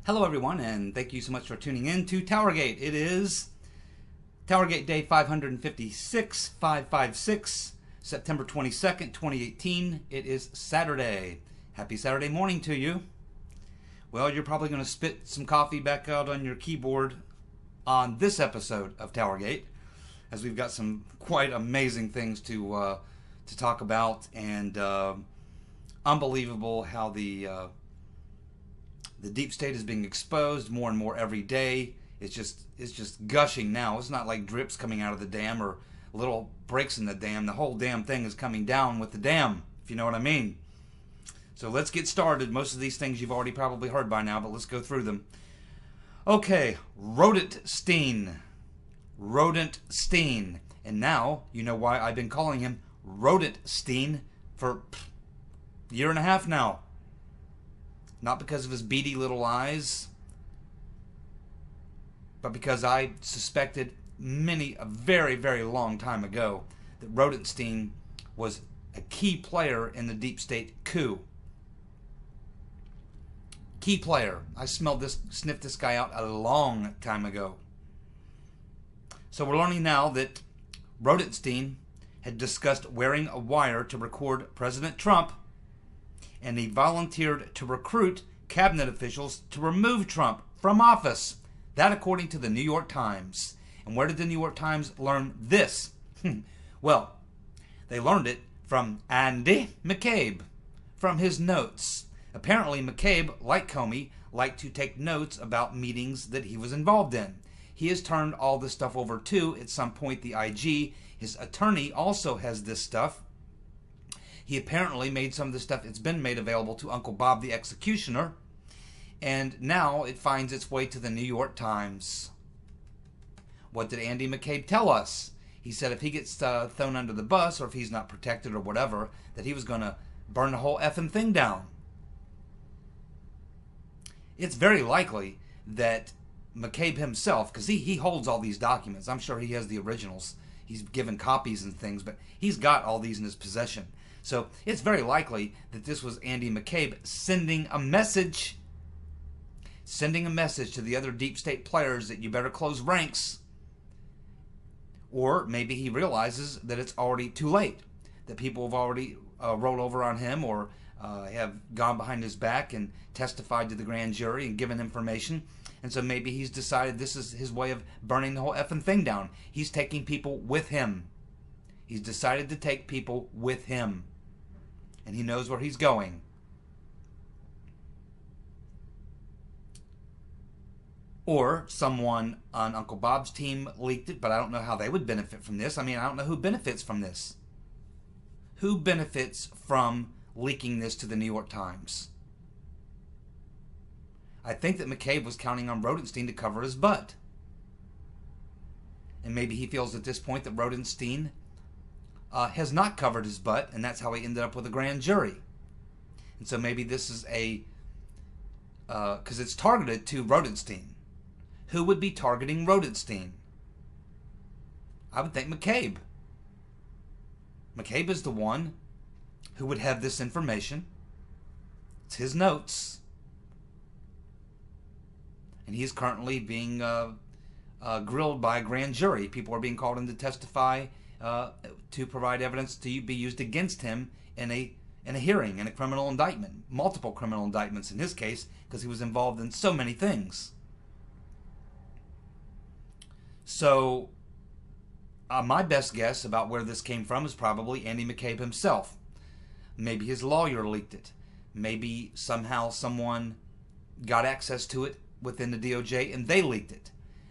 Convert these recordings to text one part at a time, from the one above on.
Hello everyone, and thank you so much for tuning in to TowerGate. It is TowerGate Day 556, 556, September 22nd, 2018. It is Saturday. Happy Saturday morning to you. Well, you're probably going to spit some coffee back out on your keyboard on this episode of TowerGate, as we've got some quite amazing things to talk about, and unbelievable how the deep state is being exposed more and more every day. It's just gushing now. It's not like drips coming out of the dam or little breaks in the dam. The whole damn thing is coming down with the dam, if you know what I mean. So let's get started. Most of these things you've already probably heard by now, but let's go through them. Okay, Rodenstein. Rodenstein. And now you know why I've been calling him Rodenstein for a year and a half now. Not because of his beady little eyes, but because I suspected a very, very long time ago that Rodenstein was a key player in the deep state coup. Key player. I sniffed this guy out a long time ago. So we're learning now that Rodenstein had discussed wearing a wire to record President Trump, and he volunteered to recruit cabinet officials to remove Trump from office. That according to the New York Times. And where did the New York Times learn this? Well, they learned it from Andy McCabe, from his notes. Apparently McCabe, like Comey, liked to take notes about meetings that he was involved in. He has turned all this stuff over to, at some point, the IG. His attorney also has this stuff. He apparently made some of the stuff. It's been made available to Uncle Bob the Executioner, and now it finds its way to the New York Times. What did Andy McCabe tell us? He said if he gets thrown under the bus, or if he's not protected or whatever, that he was going to burn the whole effing thing down. It's very likely that McCabe himself, because he holds all these documents. I'm sure he has the originals. He's given copies and things, but he's got all these in his possession. So it's very likely that this was Andy McCabe sending a message to the other deep state players that you better close ranks. Or maybe he realizes that it's already too late, that people have already rolled over on him, or have gone behind his back and testified to the grand jury and given information. And so maybe he's decided this is his way of burning the whole effing thing down. He's taking people with him. He's decided to take people with him. And he knows where he's going. Or someone on Uncle Bob's team leaked it, but I don't know how they would benefit from this. I mean, I don't know who benefits from this. Who benefits from leaking this to the New York Times? I think that McCabe was counting on Rodenstein to cover his butt. And maybe he feels at this point that Rodenstein has not covered his butt, and that's how he ended up with a grand jury. And so maybe this is because it's targeted to Rodenstein. Who would be targeting Rodenstein? I would think McCabe. McCabe is the one who would have this information. It's his notes. And he's currently being grilled by a grand jury. People are being called in to testify to provide evidence to be used against him in a hearing, in a criminal indictment. Multiple criminal indictments in his case, because he was involved in so many things. So my best guess about where this came from is probably Andy McCabe himself. Maybe his lawyer leaked it. Maybe somehow someone got access to it within the DOJ and they leaked it.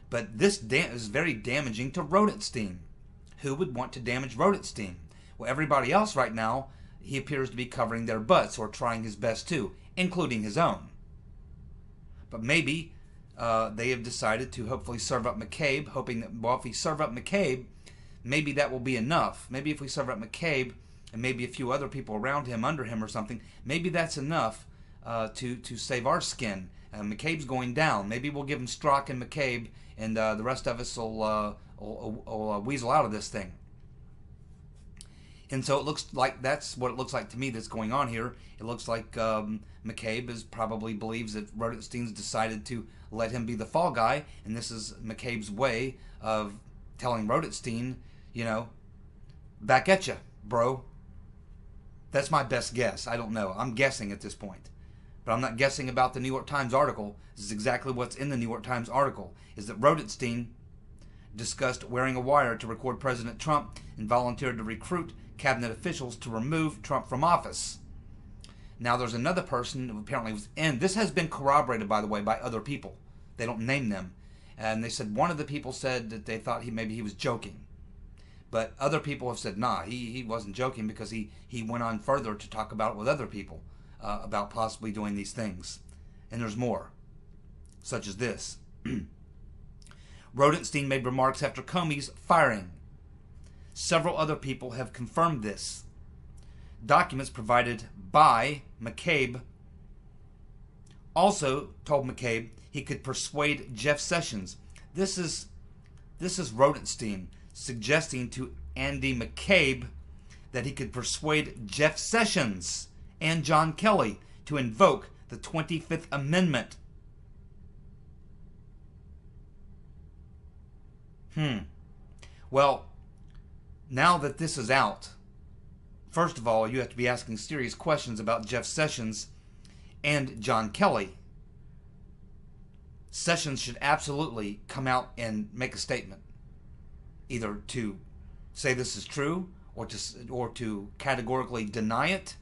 But this is very damaging to Rodenstein. Who would want to damage Rodenstein? Well, everybody else right now, he appears to be covering their butts, or trying his best to, including his own. But maybe they have decided to hopefully serve up McCabe, hoping that, well, if we serve up McCabe, maybe that will be enough. Maybe if we serve up McCabe and maybe a few other people around him, under him or something, maybe that's enough to save our skin. McCabe's going down. Maybe we'll give him Strzok and McCabe, and the rest of us will weasel out of this thing. And so it looks like that's what it looks like to me that's going on here. It looks like McCabe probably believes that Rodenstein's decided to let him be the fall guy, and this is McCabe's way of telling Rodenstein, you know, back at you, bro. That's my best guess. I don't know. I'm guessing at this point. But I'm not guessing about the New York Times article. This is exactly what's in the New York Times article, is that Rodenstein discussed wearing a wire to record President Trump and volunteered to recruit cabinet officials to remove Trump from office. Now there's another person who apparently was in. This has been corroborated, by the way, by other people. They don't name them. And they said one of the people said that they thought maybe he was joking. But other people have said, nah, he wasn't joking, because he went on further to talk about it with other people about possibly doing these things. And there's more, such as this. Rodenstein made remarks after Comey's firing. Several other people have confirmed this. Documents provided by McCabe also told McCabe he could persuade Jeff Sessions. This is Rodenstein suggesting to Andy McCabe that he could persuade Jeff Sessions and John Kelly to invoke the 25th Amendment. Well, now that this is out, first of all, you have to be asking serious questions about Jeff Sessions and John Kelly. Sessions should absolutely come out and make a statement, either to say this is true or to categorically deny it.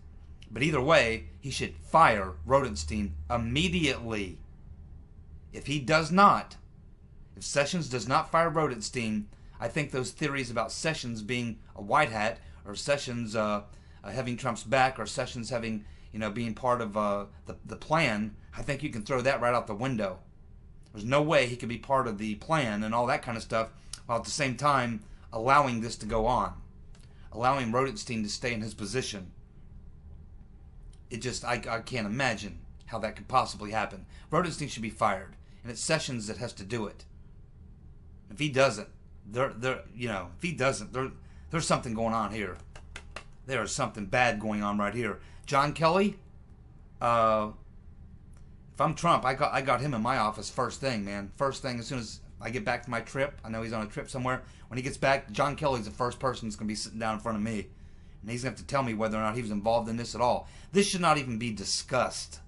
But either way, he should fire Rodenstein immediately. If he does not, if Sessions does not fire Rodenstein, I think those theories about Sessions being a white hat, or Sessions having Trump's back, or Sessions having, being part of the plan, I think you can throw that right out the window. There's no way he could be part of the plan and all that kind of stuff, while at the same time allowing this to go on, allowing Rodenstein to stay in his position. It just, I can't imagine how that could possibly happen. Rodenstein should be fired, and it's Sessions that has to do it. If he doesn't, there's something going on here. There is something bad going on right here. John Kelly, if I'm Trump, I got him in my office first thing, man. First thing, as soon as I get back to my trip, I know he's on a trip somewhere. When he gets back, John Kelly's the first person that's going to be sitting down in front of me. And he's going to have to tell me whether or not he was involved in this at all. This should not even be discussed.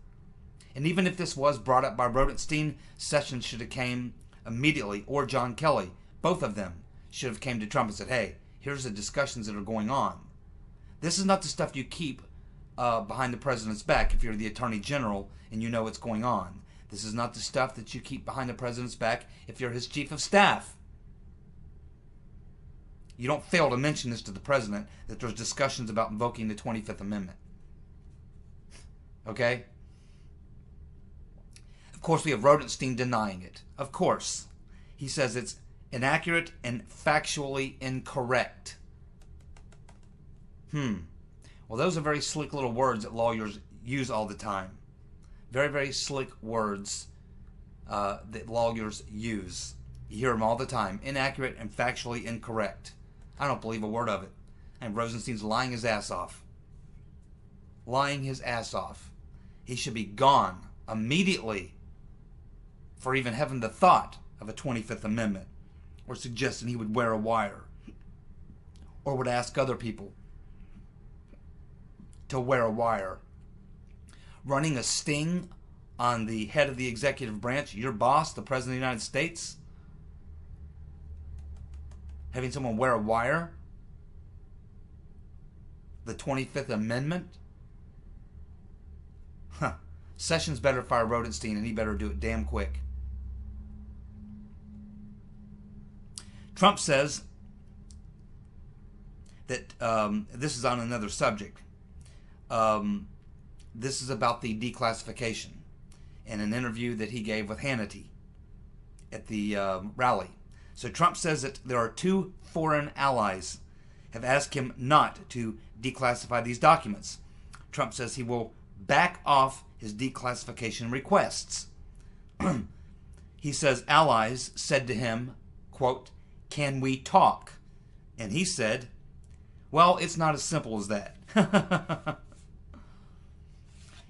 And even if this was brought up by Rodenstein, Sessions should have came immediately, or John Kelly. Both of them should have came to Trump and said, hey, here's the discussions that are going on. This is not the stuff you keep behind the president's back if you're the attorney general and you know what's going on. This is not the stuff that you keep behind the president's back if you're his chief of staff. You don't fail to mention this to the president, that there's discussions about invoking the 25th Amendment. Okay? Of course, we have Rodenstein denying it. Of course. He says it's inaccurate and factually incorrect. Well, those are very slick little words that lawyers use all the time. Very, very slick words that lawyers use. You hear them all the time. Inaccurate and factually incorrect. I don't believe a word of it. And Rosenstein's lying his ass off. Lying his ass off. He should be gone immediately for even having the thought of a 25th Amendment, or suggesting he would wear a wire, or would ask other people to wear a wire. Running a sting on the head of the executive branch, your boss, the President of the United States, having someone wear a wire, the 25th Amendment. Sessions better fire Rodenstein, and he better do it damn quick. Trump says that this is on another subject. This is about the declassification in an interview that he gave with Hannity at the rally. So Trump says that there are 2 foreign allies have asked him not to declassify these documents. Trump says he will back off his declassification requests. He says allies said to him, quote, "Can we talk?" And he said, Well, it's not as simple as that.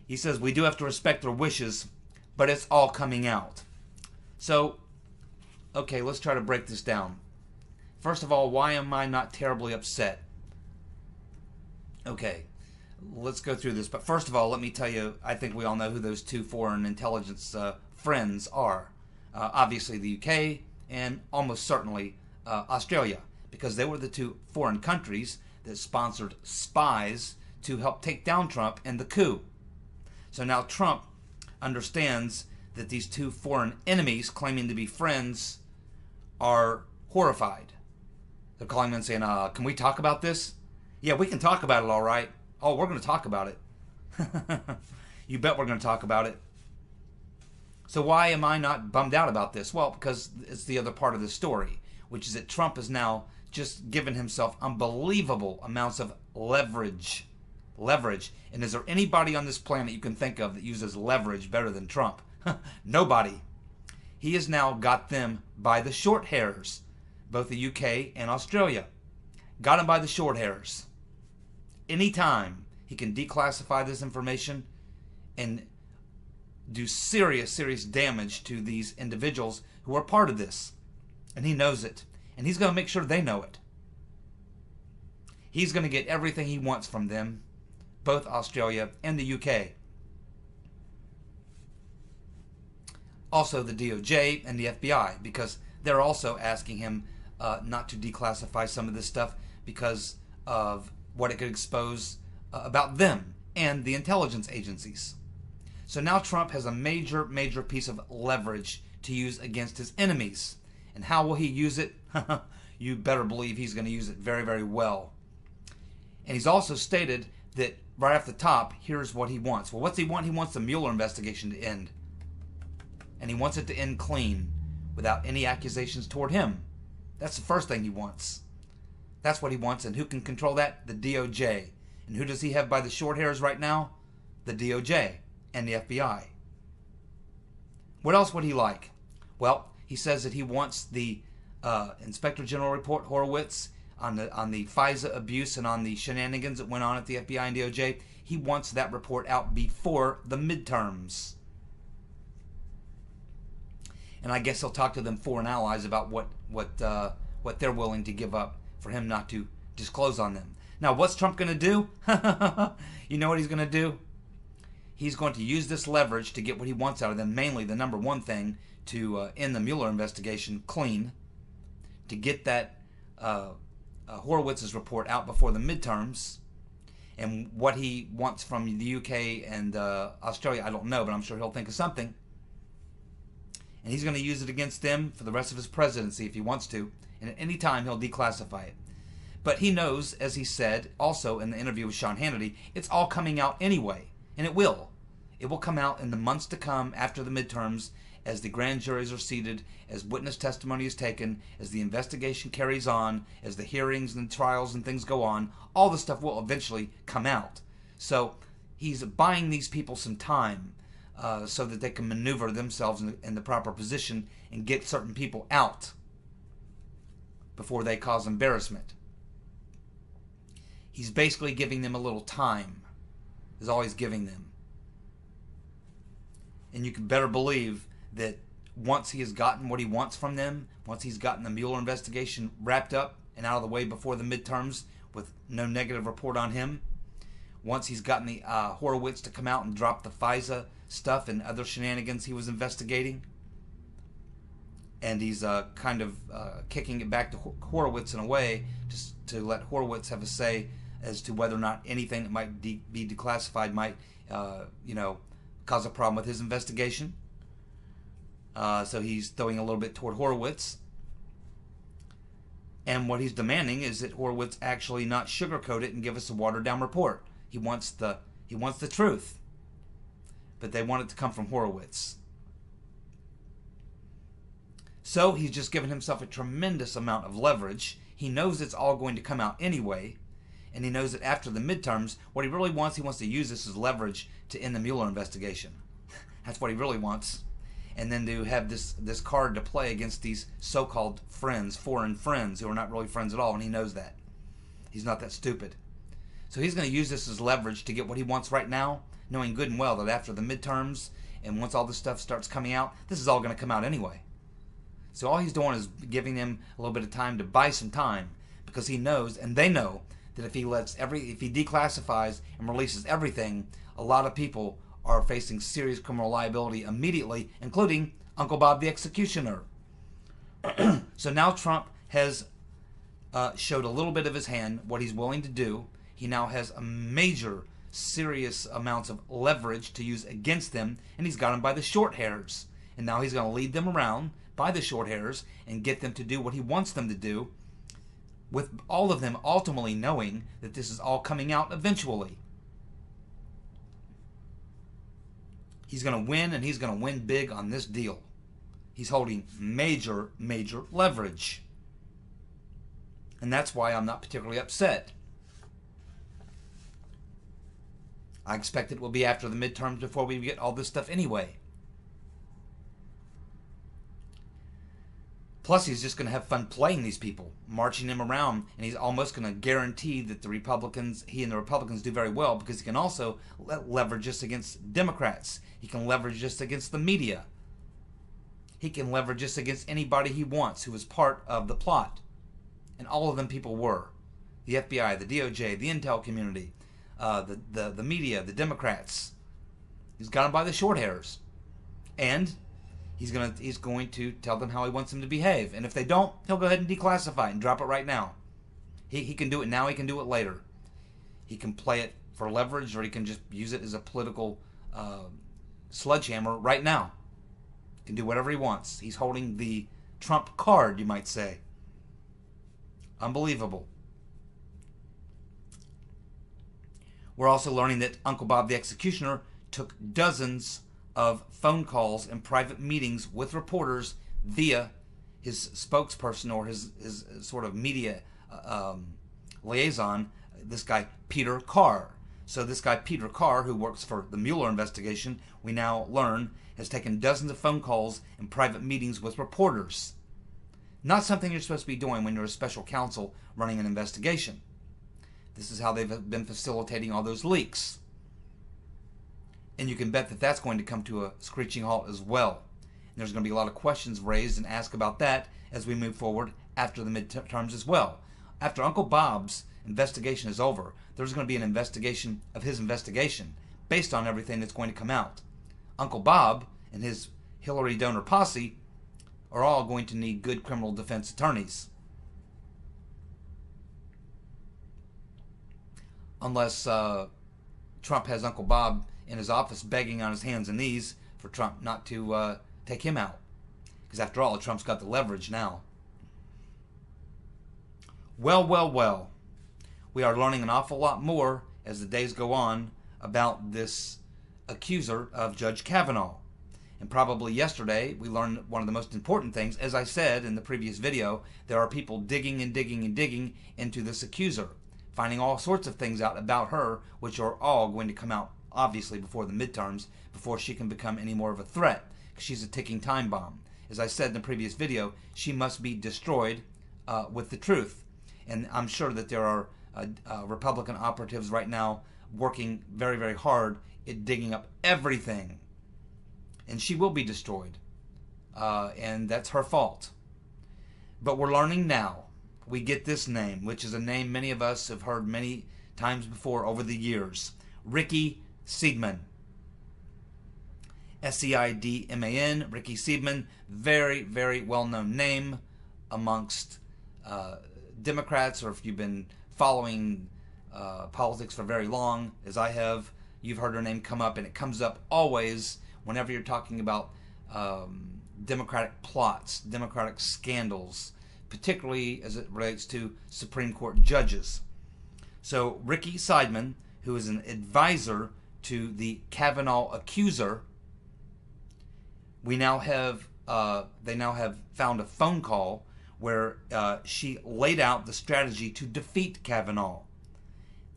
He says we do have to respect their wishes, but it's all coming out. So, okay, let's try to break this down. First of all, why am I not terribly upset? Okay, let's go through this. But first of all, let me tell you, I think we all know who those two foreign intelligence friends are. Obviously the UK and almost certainly Australia, because they were the two foreign countries that sponsored spies to help take down Trump in the coup. So now Trump understands that these two foreign enemies claiming to be friends are horrified. They're calling him and saying, can we talk about this? Yeah, we can talk about it, all right. Oh, we're going to talk about it. You bet we're going to talk about it. So why am I not bummed out about this? Well, because it's the other part of the story, which is that Trump has now just given himself unbelievable amounts of leverage. And is there anybody on this planet you can think of that uses leverage better than Trump? Nobody. He has now got them by the short hairs, both the UK and Australia. Got them by the short hairs. Anytime he can declassify this information and do serious damage to these individuals who are part of this. And he knows it. And he's going to make sure they know it. He's going to get everything he wants from them, both Australia and the UK. Also the DOJ and the FBI, because they're also asking him not to declassify some of this stuff because of what it could expose about them and the intelligence agencies. So now Trump has a major piece of leverage to use against his enemies. And how will he use it? You better believe he's going to use it very well. And he's also stated that right off the top, here's what he wants. Well, what's he want? He wants the Mueller investigation to end. And he wants it to end clean, without any accusations toward him. That's the first thing he wants. That's what he wants. And who can control that? The DOJ. And who does he have by the short hairs right now? The DOJ and the FBI. What else would he like? Well, he says that he wants the Inspector General report, Horowitz, on the FISA abuse and on the shenanigans that went on at the FBI and DOJ. He wants that report out before the midterms. And I guess he'll talk to them foreign allies about what they're willing to give up for him not to disclose on them. Now, what's Trump going to do? You know what he's going to do? He's going to use this leverage to get what he wants out of them. Mainly, the number one thing, to end the Mueller investigation clean, to get that Horowitz's report out before the midterms. And what he wants from the UK and Australia, I don't know, but I'm sure he'll think of something. And he's going to use it against them for the rest of his presidency if he wants to. And at any time, he'll declassify it. But he knows, as he said also in the interview with Sean Hannity, it's all coming out anyway. And it will. It will come out in the months to come after the midterms, as the grand juries are seated, as witness testimony is taken, as the investigation carries on, as the hearings and trials and things go on. All the stuff will eventually come out. So he's buying these people some time so that they can maneuver themselves in the proper position and get certain people out before they cause embarrassment. He's basically giving them a little time, is all he's giving them. And you can better believe that once he has gotten what he wants from them, once he's gotten the Mueller investigation wrapped up and out of the way before the midterms with no negative report on him, once he's gotten the Horowitz to come out and drop the FISA stuff and other shenanigans he was investigating, and he's kind of kicking it back to Horowitz in a way to let Horowitz have a say as to whether or not anything that might be declassified might, cause a problem with his investigation. So he's throwing a little bit toward Horowitz. And what he's demanding is that Horowitz actually not sugarcoat it and give us a watered-down report. He wants the truth, but they want it to come from Horowitz. So he's just given himself a tremendous amount of leverage. He knows it's all going to come out anyway, and he knows that after the midterms, what he really wants, he wants to use this as leverage to end the Mueller investigation. That's what he really wants. And then to have this card to play against these so-called friends, foreign friends, who are not really friends at all, and he knows that. He's not that stupid. So he's going to use this as leverage to get what he wants right now, knowing good and well that after the midterms and once all this stuff starts coming out, this is all going to come out anyway. So all he's doing is giving them a little bit of time to buy some time, because he knows, and they know, that if he declassifies and releases everything, a lot of people are facing serious criminal liability immediately, including Uncle Bob the Executioner. So now Trump has showed a little bit of his hand, what he's willing to do. He now has a major, serious amounts of leverage to use against them, and he's got them by the short hairs. And now he's going to lead them around by the short hairs and get them to do what he wants them to do, with all of them ultimately knowing that this is all coming out eventually. He's going to win, and he's going to win big on this deal. He's holding major, major leverage. And that's why I'm not particularly upset. I expect it will be after the midterms before we get all this stuff anyway. Plus, he's just going to have fun playing these people, marching them around, and he's almost going to guarantee that he and the Republicans do very well, because he can also leverage this against Democrats. He can leverage this against the media. He can leverage this against anybody he wants who is part of the plot. And all of them people were. The FBI, the DOJ, the intel community, the media, the Democrats. He's got them by the short hairs. And he's going to tell them how he wants them to behave. And if they don't, he'll go ahead and declassify it and drop it right now. He can do it now, he can do it later. He can play it for leverage, or he can just use it as a political sledgehammer right now. He can do whatever he wants. He's holding the Trump card, you might say. Unbelievable. We're also learning that Uncle Bob the Executioner took dozens of phone calls and private meetings with reporters via his spokesperson, or his sort of media liaison, this guy Peter Carr. So this guy Peter Carr, who works for the Mueller investigation, we now learn has taken dozens of phone calls and private meetings with reporters. Not something you're supposed to be doing when you're a special counsel running an investigation. This is how they've been facilitating all those leaks. And you can bet that that's going to come to a screeching halt as well. And there's going to be a lot of questions raised and asked about that as we move forward after the midterms as well. After Uncle Bob's investigation is over, there's going to be an investigation of his investigation based on everything that's going to come out. Uncle Bob and his Hillary donor posse are all going to need good criminal defense attorneys. Unless Trump has Uncle Bob in his office begging on his hands and knees for Trump not to take him out. Because after all, Trump's got the leverage now. Well, well, well. We are learning an awful lot more as the days go on about this accuser of Judge Kavanaugh. And probably yesterday we learned one of the most important things. As I said in the previous video, there are people digging and digging and digging into this accuser, finding all sorts of things out about her, which are all going to come out obviously before the midterms, before she can become any more of a threat, because she's a ticking time bomb. As I said in the previous video, she must be destroyed with the truth. And I'm sure that there are Republican operatives right now working very, very hard at digging up everything. And she will be destroyed. And that's her fault. But we're learning now. We get this name, which is a name many of us have heard many times before over the years. Ricky Seidman. S-E-I-D-M-A-N, Ricky Seidman. Very, very well-known name amongst Democrats, or if you've been following politics for very long, as I have, you've heard her name come up, and it comes up always whenever you're talking about Democratic plots, Democratic scandals, particularly as it relates to Supreme Court judges. So Ricky Seidman, who is an advisor to the Kavanaugh accuser, they now have found a phone call where she laid out the strategy to defeat Kavanaugh.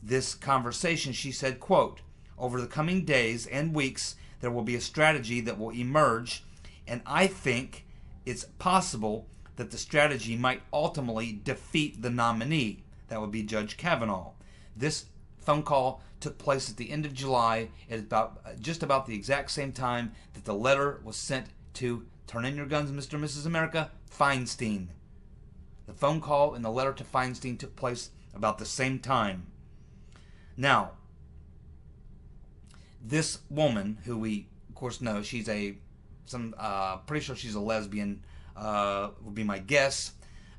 This conversation, she said, quote, "Over the coming days and weeks, there will be a strategy that will emerge, and I think it's possible that the strategy might ultimately defeat the nominee." That would be Judge Kavanaugh. This phone call took place at the end of July at just about the exact same time that the letter was sent to, turn in your guns, Mr. and Mrs. America, Feinstein. The phone call and the letter to Feinstein took place about the same time. Now, this woman, who we, of course, know, she's pretty sure she's a lesbian, would be my guess.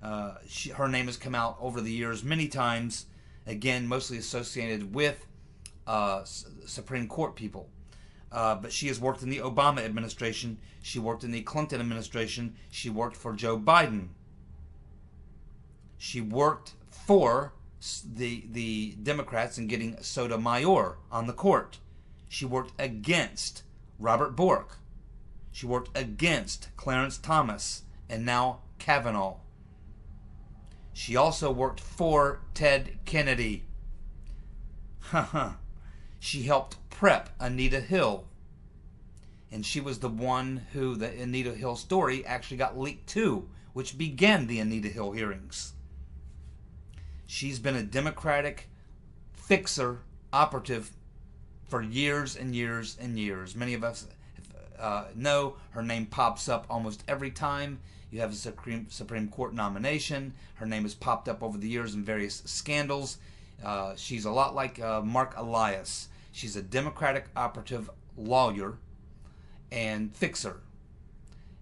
Her name has come out over the years many times, again, mostly associated with Supreme Court people. But she has worked in the Obama administration. She worked in the Clinton administration. She worked for Joe Biden. She worked for the Democrats in getting Sotomayor on the court. She worked against Robert Bork. She worked against Clarence Thomas and now Kavanaugh. She also worked for Ted Kennedy. She helped prep Anita Hill. And she was the one who the Anita Hill story actually got leaked to, which began the Anita Hill hearings. She's been a Democratic fixer, operative, for years and years and years. Many of us know her name pops up almost every time you have a Supreme Court nomination. Her name has popped up over the years in various scandals. She's a lot like Mark Elias. She's a Democratic operative lawyer and fixer.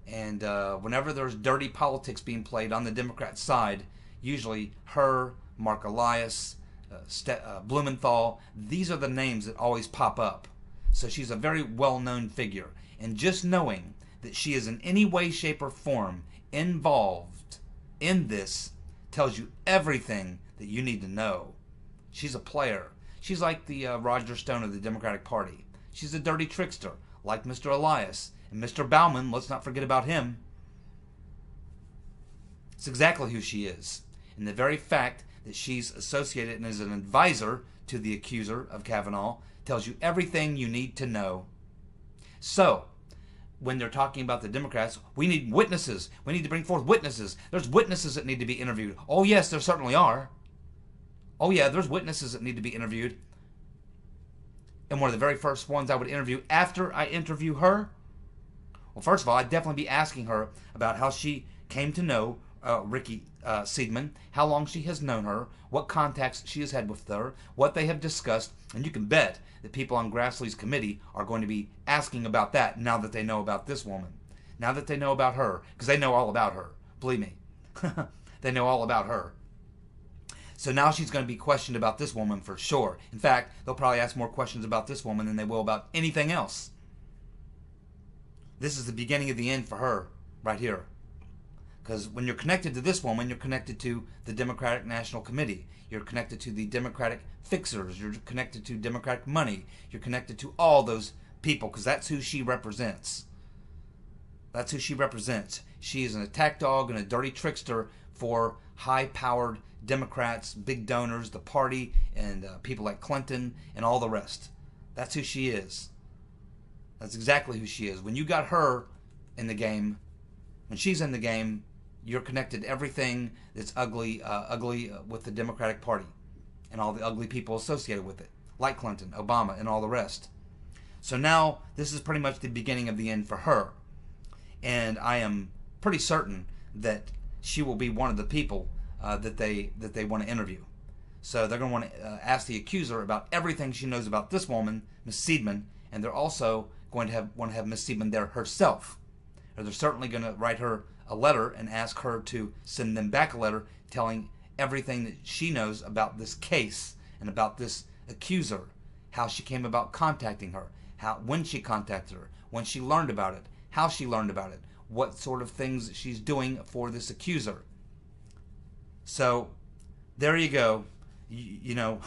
And whenever there's dirty politics being played on the Democrat side, usually her, Mark Elias, Blumenthal, these are the names that always pop up. So she's a very well-known figure. And just knowing that she is in any way, shape, or form involved in this tells you everything that you need to know. She's a player. She's like the Roger Stone of the Democratic Party. She's a dirty trickster, like Mr. Elias. And Mr. Bauman, let's not forget about him. It's exactly who she is. And the very fact that she's associated and is an advisor to the accuser of Kavanaugh tells you everything you need to know. So, when they're talking about the Democrats, we need witnesses. We need to bring forth witnesses. There's witnesses that need to be interviewed. Oh yes, there certainly are. Oh yeah, there's witnesses that need to be interviewed. And one of the very first ones I would interview after I interview her, well, first of all, I'd definitely be asking her about how she came to know Ricky Seidman, how long she has known her, what contacts she has had with her, what they have discussed, and you can bet that people on Grassley's committee are going to be asking about that now that they know about this woman, now that they know about her, because they know all about her. Believe me, they know all about her. So now she's going to be questioned about this woman for sure. In fact, they'll probably ask more questions about this woman than they will about anything else. This is the beginning of the end for her right here. Because when you're connected to this woman, you're connected to the Democratic National Committee. You're connected to the Democratic fixers. You're connected to Democratic money. You're connected to all those people because that's who she represents. That's who she represents. She is an attack dog and a dirty trickster for high-powered Democrats, big donors, the party, and people like Clinton and all the rest. That's who she is. That's exactly who she is. When you got her in the game, when she's in the game, you're connected to everything that's ugly with the Democratic Party and all the ugly people associated with it, like Clinton, Obama, and all the rest. So now this is pretty much the beginning of the end for her. And I am pretty certain that she will be one of the people that they want to interview. So they're going to want to ask the accuser about everything she knows about this woman, Miss Seidman, and they're also going to want to have Miss Seidman there herself. Or they're certainly going to write her a letter and ask her to send them back a letter telling everything that she knows about this case and about this accuser, how she came about contacting her, when she contacted her, when she learned about it, how she learned about it, what sort of things she's doing for this accuser. So there you go. You know,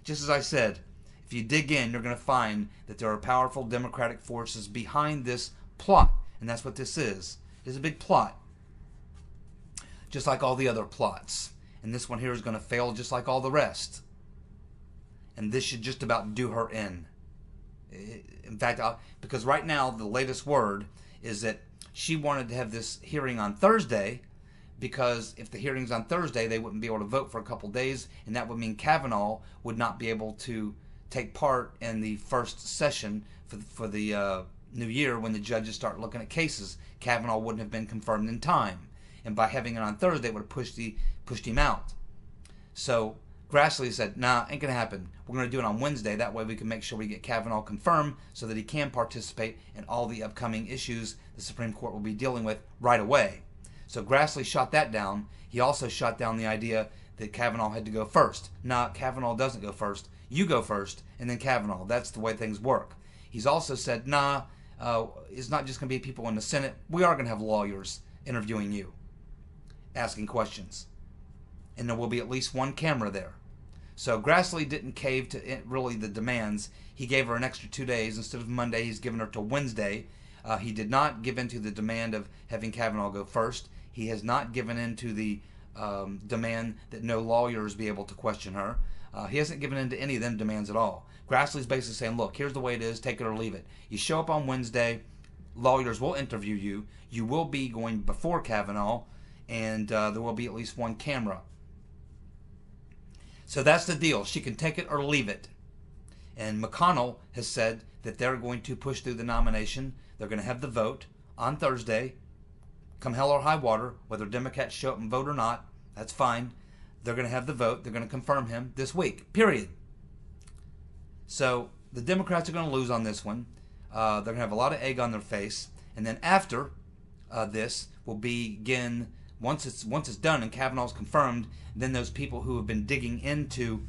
just as I said, if you dig in, you're going to find that there are powerful Democratic forces behind this plot. And that's what this is. It's a big plot. Just like all the other plots. And this one here is going to fail just like all the rest. And this should just about do her in. In fact, because right now the latest word is that she wanted to have this hearing on Thursday because if the hearing's on Thursday, they wouldn't be able to vote for a couple days, and that would mean Kavanaugh would not be able to take part in the first session for the new year when the judges start looking at cases. Kavanaugh wouldn't have been confirmed in time, and by having it on Thursday, it would have pushed him out. So Grassley said, nah, ain't gonna happen. We're gonna do it on Wednesday. That way we can make sure we get Kavanaugh confirmed so that he can participate in all the upcoming issues the Supreme Court will be dealing with right away. So Grassley shot that down. He also shot down the idea that Kavanaugh had to go first. Nah, Kavanaugh doesn't go first. You go first, and then Kavanaugh. That's the way things work. He's also said, nah, it's not just going to be people in the Senate. We are going to have lawyers interviewing you, asking questions. And there will be at least one camera there. So Grassley didn't cave to really the demands. He gave her an extra 2 days. Instead of Monday, he's given her to Wednesday. He did not give in to the demand of having Kavanaugh go first. He has not given in to the demand that no lawyers be able to question her. He hasn't given in to any of them demands at all. Grassley's basically saying, look, here's the way it is, take it or leave it. You show up on Wednesday, lawyers will interview you. You will be going before Kavanaugh, and there will be at least one camera. So that's the deal. She can take it or leave it. And McConnell has said that they're going to push through the nomination. They're going to have the vote on Thursday, come hell or high water, whether Democrats show up and vote or not. That's fine. They're going to have the vote. They're going to confirm him this week, period. So the Democrats are going to lose on this one. They're going to have a lot of egg on their face. And then after this will begin, once it's done and Kavanaugh's confirmed, then those people who have been digging into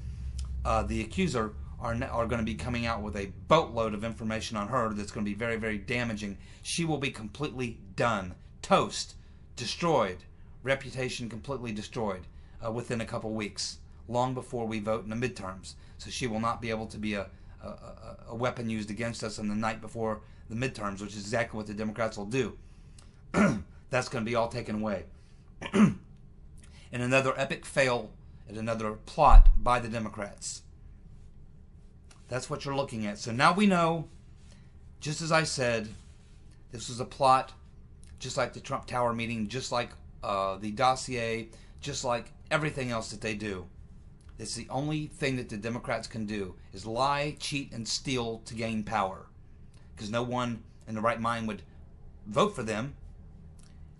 the accuser are going to be coming out with a boatload of information on her that's going to be very, very damaging. She will be completely done. Toast. Destroyed. Reputation completely destroyed within a couple weeks, long before we vote in the midterms. So she will not be able to be a weapon used against us on the night before the midterms, which is exactly what the Democrats will do. That's going to be all taken away. And another epic fail and another plot by the Democrats. That's what you're looking at. So now we know, just as I said, this was a plot, just like the Trump Tower meeting, just like the dossier, just like everything else that they do. It's the only thing that the Democrats can do is lie, cheat, and steal to gain power. Because no one in the right mind would vote for them.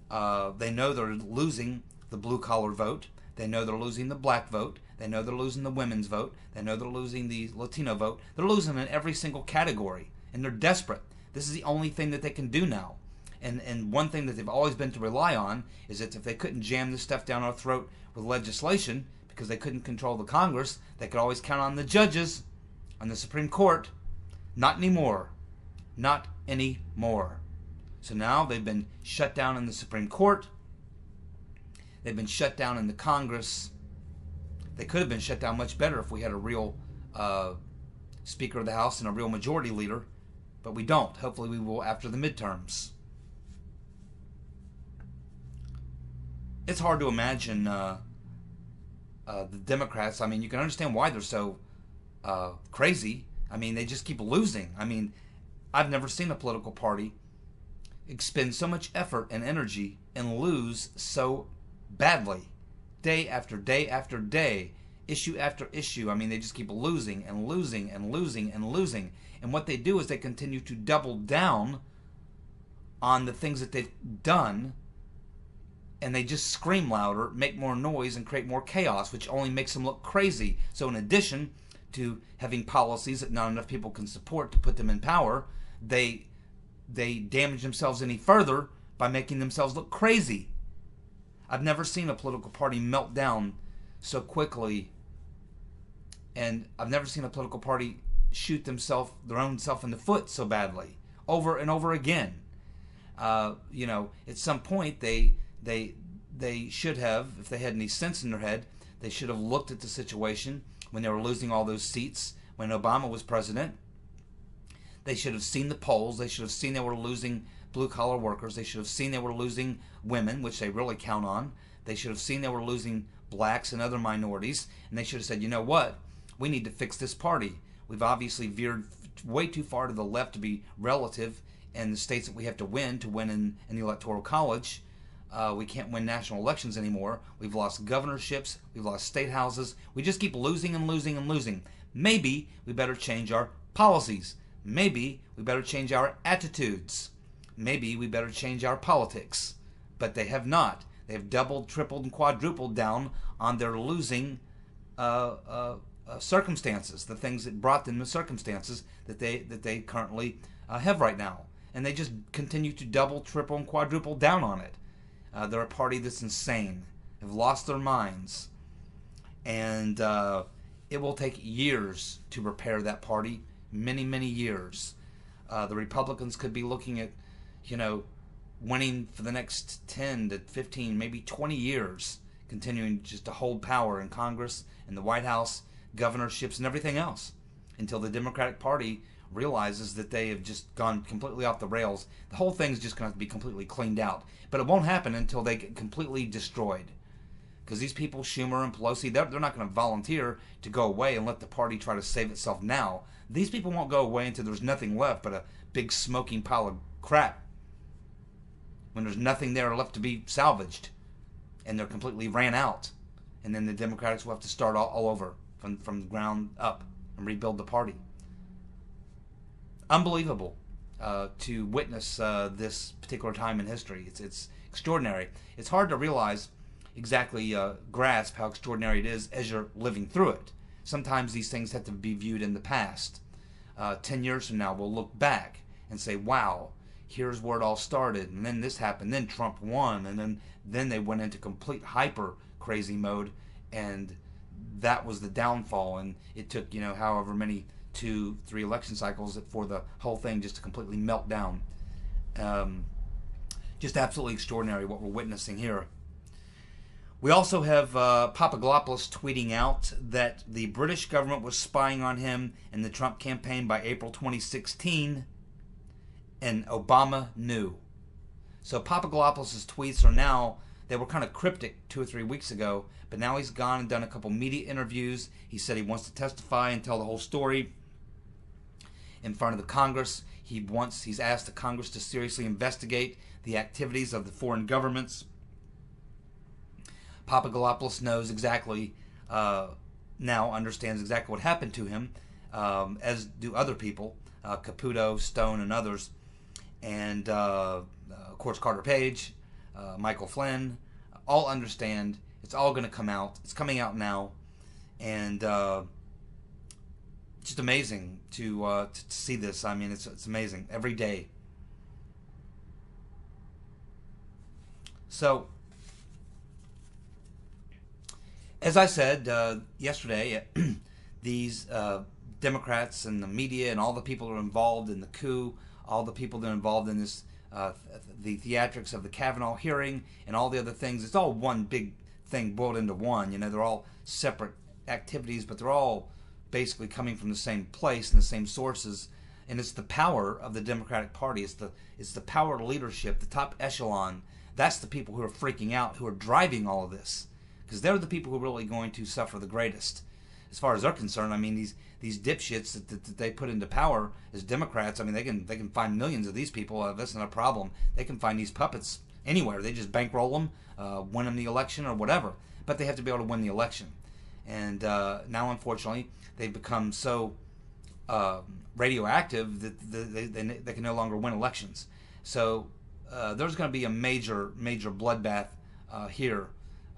They know they're losing the blue-collar vote. They know they're losing the black vote. They know they're losing the women's vote. They know they're losing the Latino vote. They're losing in every single category. And they're desperate. This is the only thing that they can do now. And one thing that they've always been to rely on is that if they couldn't jam this stuff down our throat with legislation, because they couldn't control the Congress, they could always count on the judges, on the Supreme Court. Not anymore. Not anymore. So now they've been shut down in the Supreme Court. They've been shut down in the Congress. They could have been shut down much better if we had a real Speaker of the House and a real majority leader, but we don't. Hopefully we will after the midterms. It's hard to imagine the Democrats. I mean, you can understand why they're so crazy. I mean, they just keep losing. I mean, I've never seen a political party expend so much effort and energy and lose so badly. Day after day after day, issue after issue. I mean, they just keep losing and losing and losing and losing. And what they do is they continue to double down on the things that they've done, and they just scream louder, make more noise, and create more chaos, which only makes them look crazy. So in addition to having policies that not enough people can support to put them in power, they damage themselves any further by making themselves look crazy. I've never seen a political party melt down so quickly, and I've never seen a political party shoot their own self in the foot so badly, over and over again. You know, at some point they should have, if they had any sense in their head, they should have looked at the situation when they were losing all those seats when Obama was president. They should have seen the polls. They should have seen they were losing blue-collar workers. They should have seen they were losing women, which they really count on. They should have seen they were losing blacks and other minorities. And they should have said, you know what? We need to fix this party. We've obviously veered way too far to the left to be relative in the states that we have to win in the Electoral College. We can't win national elections anymore. We've lost governorships. We've lost state houses. We just keep losing and losing and losing. Maybe we better change our policies. Maybe we better change our attitudes. Maybe we better change our politics. But they have not. They have doubled, tripled, and quadrupled down on their losing circumstances, the things that brought them the circumstances that they currently have right now. And they just continue to double, triple, and quadruple down on it. They're a party that's insane, have lost their minds, and it will take years to repair that party, many, many years. The Republicans could be looking at, winning for the next 10 to 15, maybe 20 years, continuing just to hold power in Congress, in the White House, governorships, and everything else, until the Democratic Party realizes that they have just gone completely off the rails. The whole thing's just going to be completely cleaned out. But it won't happen until they get completely destroyed. Because these people, Schumer and Pelosi, they're not going to volunteer to go away and let the party try to save itself now. These people won't go away until there's nothing left but a big smoking pile of crap. When there's nothing there left to be salvaged. And they're completely ran out. And then the Democrats will have to start all over from the ground up and rebuild the party. Unbelievable to witness this particular time in history. It's extraordinary. It's hard to realize, exactly grasp how extraordinary it is as you're living through it. Sometimes these things have to be viewed in the past. 10 years from now, we'll look back and say, wow, here's where it all started, and then this happened, then Trump won, and then they went into complete hyper crazy mode, and that was the downfall, and it took, however many 2-3 election cycles for the whole thing just to completely melt down. Just absolutely extraordinary what we're witnessing here. We also have Papadopoulos tweeting out that the British government was spying on him in the Trump campaign by April 2016, and Obama knew. So Papadopoulos' tweets are now, they were kind of cryptic 2 or 3 weeks ago, but now he's gone and done a couple media interviews. He said he wants to testify and tell the whole story in front of the Congress. He's asked the Congress to seriously investigate the activities of the foreign governments. Papadopoulos knows exactly, now understands exactly what happened to him, as do other people, Caputo, Stone, and others. And, of course, Carter Page, Michael Flynn, all understand. It's all going to come out. It's coming out now. And just amazing to see this. I mean, it's amazing every day. So, as I said yesterday, these Democrats and the media and all the people who are involved in the coup, all the people that are involved in this, the theatrics of the Kavanaugh hearing and all the other things, it's all one big thing boiled into one. They're all separate activities, but they're all basically coming from the same place and the same sources. And it's the power of the Democratic Party. It's the power of leadership, the top echelon. That's the people who are freaking out, who are driving all of this. Because they're the people who are really going to suffer the greatest. As far as they're concerned, I mean, these dipshits that they put into power as Democrats, I mean, they can find millions of these people. That's not a problem. They can find these puppets anywhere. They just bankroll them, win them the election or whatever. But they have to be able to win the election. And now, unfortunately, they've become so radioactive that they can no longer win elections. So there's going to be a major bloodbath here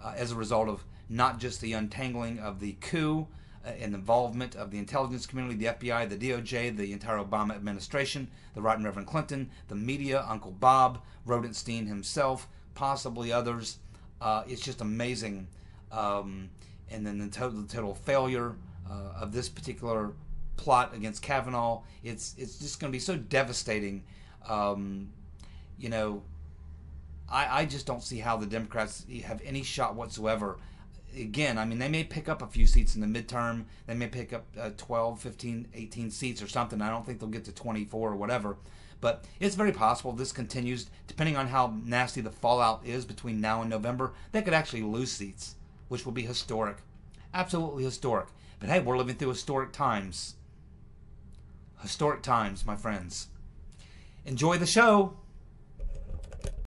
as a result of not just the untangling of the coup and the involvement of the intelligence community, the FBI, the DOJ, the entire Obama administration, the Right Reverend Clinton, the media, Uncle Bob, Rodenstein himself, possibly others. It's just amazing. And then the total failure of this particular plot against Kavanaugh. It's just going to be so devastating. I just don't see how the Democrats have any shot whatsoever. Again, I mean, they may pick up a few seats in the midterm. They may pick up 12, 15, 18 seats or something. I don't think they'll get to 24 or whatever. But it's very possible if this continues, depending on how nasty the fallout is between now and November, they could actually lose seats, which will be historic. Absolutely historic. But hey, we're living through historic times. Historic times, my friends. Enjoy the show.